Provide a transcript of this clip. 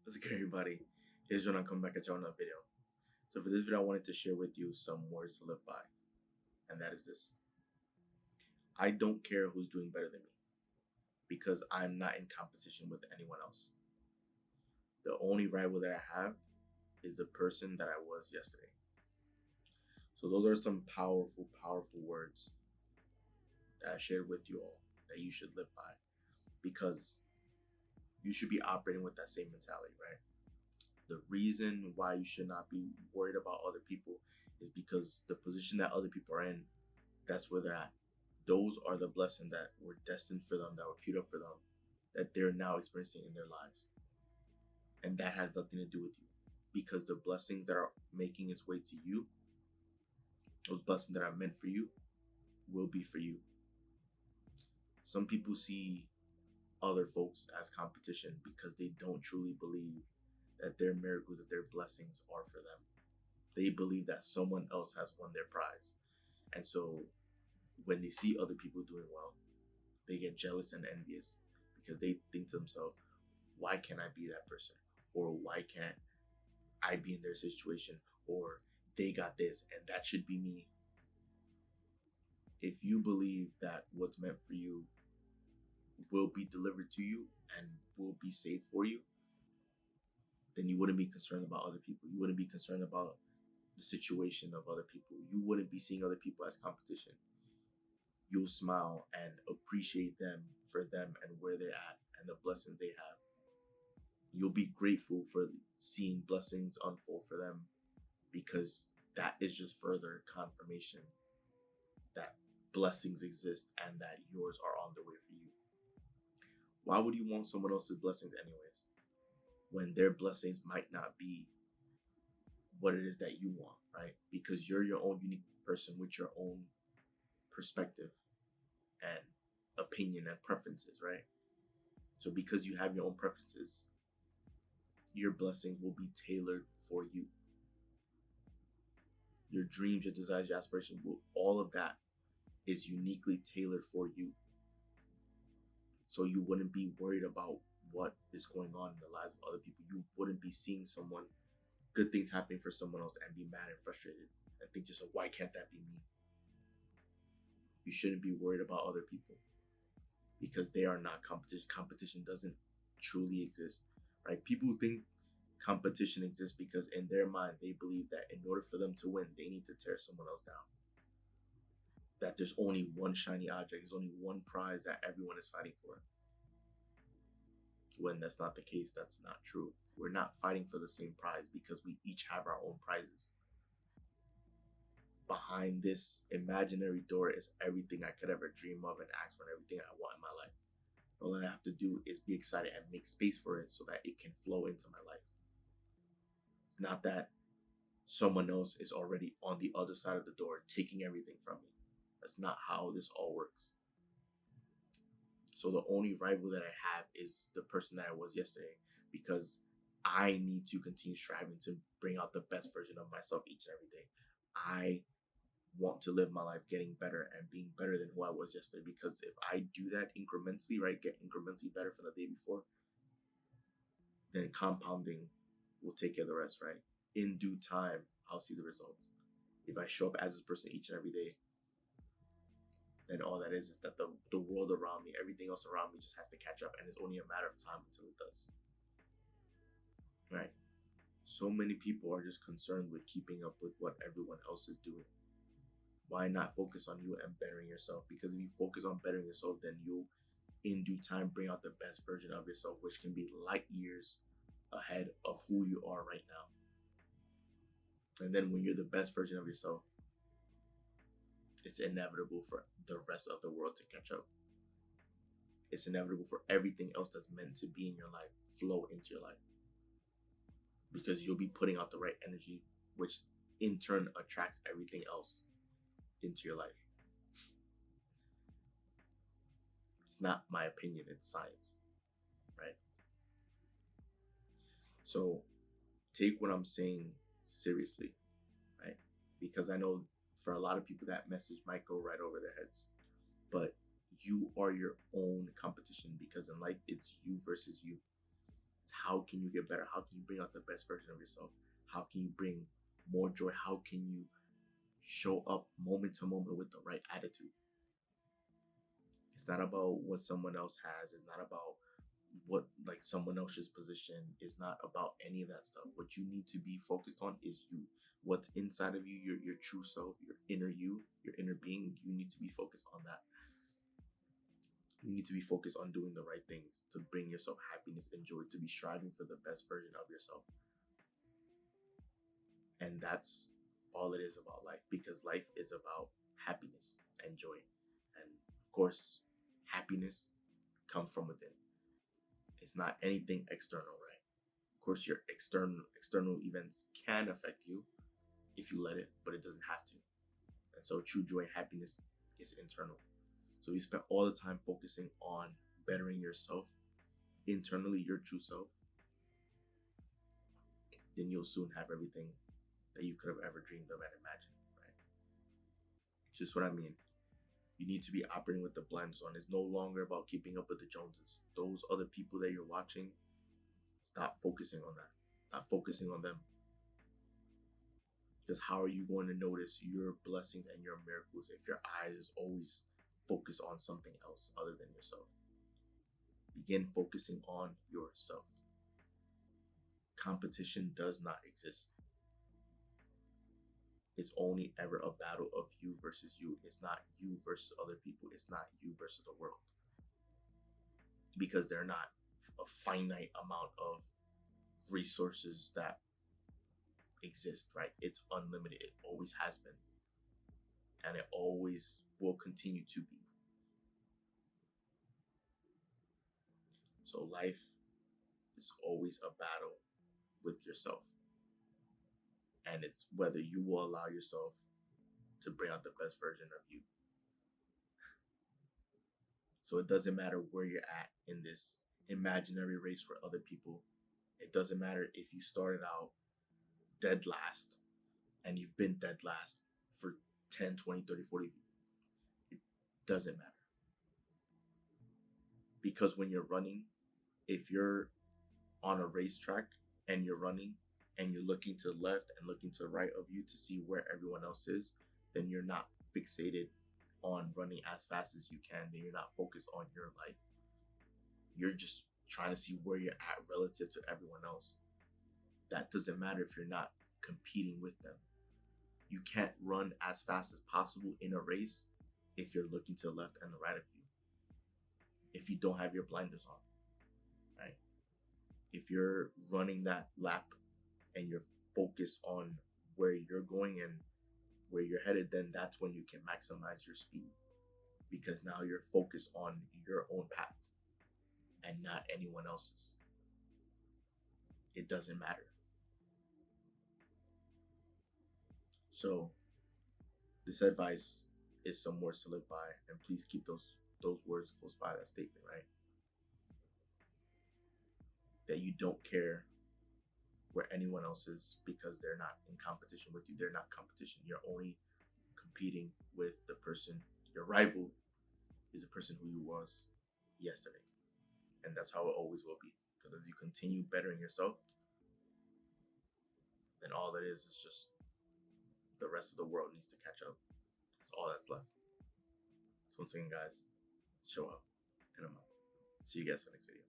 What's good, everybody? Here's when I come back at you on a video. So for this video, I wanted to share with you some words to live by, and that is this: I don't care who's doing better than me because I'm not in competition with anyone else. The only rival that I have is the person that I was yesterday. So those are some powerful, powerful words that I shared with you all that you should live by, because you should be operating with that same mentality, right? The reason why you should not be worried about other people is because the position that other people are in, that's where they're at. Those are the blessings that were destined for them, that were queued up for them, that they're now experiencing in their lives. And that has nothing to do with you, because the blessings that are making its way to you, those blessings that are meant for you, will be for you. Some people see other folks as competition because they don't truly believe that their miracles, that their blessings are for them. They believe that someone else has won their prize. And so when they see other people doing well, they get jealous and envious because they think to themselves, why can't I be that person? Or why can't I be in their situation? Or they got this and that should be me. If you believe that what's meant for you will be delivered to you and will be saved for you, then you wouldn't be concerned about other people. You wouldn't be concerned about the situation of other people. You wouldn't be seeing other people as competition. You'll smile and appreciate them for them and where they're at and the blessings they have. You'll be grateful for seeing blessings unfold for them, because that is just further confirmation that blessings exist and that yours are on the way for you. Why would you want someone else's blessings anyways, when their blessings might not be what it is that you want, right? Because you're your own unique person with your own perspective and opinion and preferences, right? So because you have your own preferences, your blessings will be tailored for you. Your dreams, your desires, your aspirations, all of that is uniquely tailored for you. So you wouldn't be worried about what is going on in the lives of other people. You wouldn't be seeing good things happening for someone else and be mad and frustrated and think to yourself, why can't that be me? You shouldn't be worried about other people because they are not competition. Competition doesn't truly exist, right? People think competition exists because in their mind, they believe that in order for them to win, they need to tear someone else down. That there's only one shiny object, there's only one prize that everyone is fighting for. When that's not the case, that's not true. We're not fighting for the same prize because we each have our own prizes. Behind this imaginary door is everything I could ever dream of and ask for, and everything I want in my life. All I have to do is be excited and make space for it so that it can flow into my life. It's not that someone else is already on the other side of the door taking everything from me. That's not how this all works. So the only rival that I have is the person that I was yesterday, because I need to continue striving to bring out the best version of myself each and every day. I want to live my life getting better and being better than who I was yesterday, because if I do that incrementally, right, get incrementally better from the day before, then compounding will take care of the rest, right? In due time, I'll see the results. If I show up as this person each and every day, then all that is that the world around me, everything else around me just has to catch up, and it's only a matter of time until it does. Right? So many people are just concerned with keeping up with what everyone else is doing. Why not focus on you and bettering yourself? Because if you focus on bettering yourself, then you'll, in due time, bring out the best version of yourself, which can be light years ahead of who you are right now. And then when you're the best version of yourself, it's inevitable for the rest of the world to catch up. It's inevitable for everything else that's meant to be in your life flow into your life, because you'll be putting out the right energy, which in turn attracts everything else into your life. It's not my opinion, it's science, right? So take what I'm saying seriously, right? Because I know for a lot of people that message might go right over their heads, but you are your own competition, because in life it's you versus you. It's How can you get better? How can you bring out the best version of yourself? How can you bring more joy? How can you show up moment to moment with the right attitude? It's not about what someone else has. It's not about what like someone else's position. It's not about any of that stuff. What you need to be focused on is you. What's inside of you, your true self, your inner you, your inner being. You need to be focused on that. You need to be focused on doing the right things to bring yourself happiness and joy, to be striving for the best version of yourself. And that's all it is about life, because life is about happiness and joy. And of course, happiness comes from within. It's not anything external, right? Of course, your external events can affect you if you let it, but it doesn't have to. And so true joy and happiness is internal. So you spend all the time focusing on bettering yourself internally, your true self, then you'll soon have everything that you could have ever dreamed of and imagined, right? Just what I mean. You need to be operating with the blinders on. It's no longer about keeping up with the Joneses. Those other people that you're watching, stop focusing on that. Stop focusing on them. Because how are you going to notice your blessings and your miracles if your eyes is always focused on something else other than yourself? Begin focusing on yourself. Competition does not exist. It's only ever a battle of you versus you. It's not you versus other people. It's not you versus the world. Because they're not a finite amount of resources that exist, right? It's unlimited. It always has been. And it always will continue to be. So life is always a battle with yourself. And it's whether you will allow yourself to bring out the best version of you. So it doesn't matter where you're at in this imaginary race for other people. It doesn't matter if you started out dead last and you've been dead last for 10, 20, 30, 40. It doesn't matter. Because when you're running, if you're on a racetrack and you're running and you're looking to the left and looking to the right of you to see where everyone else is, then you're not fixated on running as fast as you can. Then you're not focused on your life. You're just trying to see where you're at relative to everyone else. That doesn't matter if you're not competing with them. You can't run as fast as possible in a race if you're looking to the left and the right of you. If you don't have your blinders on, right? If you're running that lap and you're focused on where you're going and where you're headed, then that's when you can maximize your speed, because now you're focused on your own path and not anyone else's. It doesn't matter. So this advice is some words to live by, and please keep those words close by, that statement, right? That you don't care where anyone else is because they're not in competition with you. They're not competition. You're only competing with the person. Your rival is the person who you was yesterday. And that's how it always will be. Because as you continue bettering yourself, then all it is just the rest of the world needs to catch up. That's all that's left. So once again, guys, show up and I'm out. See you guys for the next video.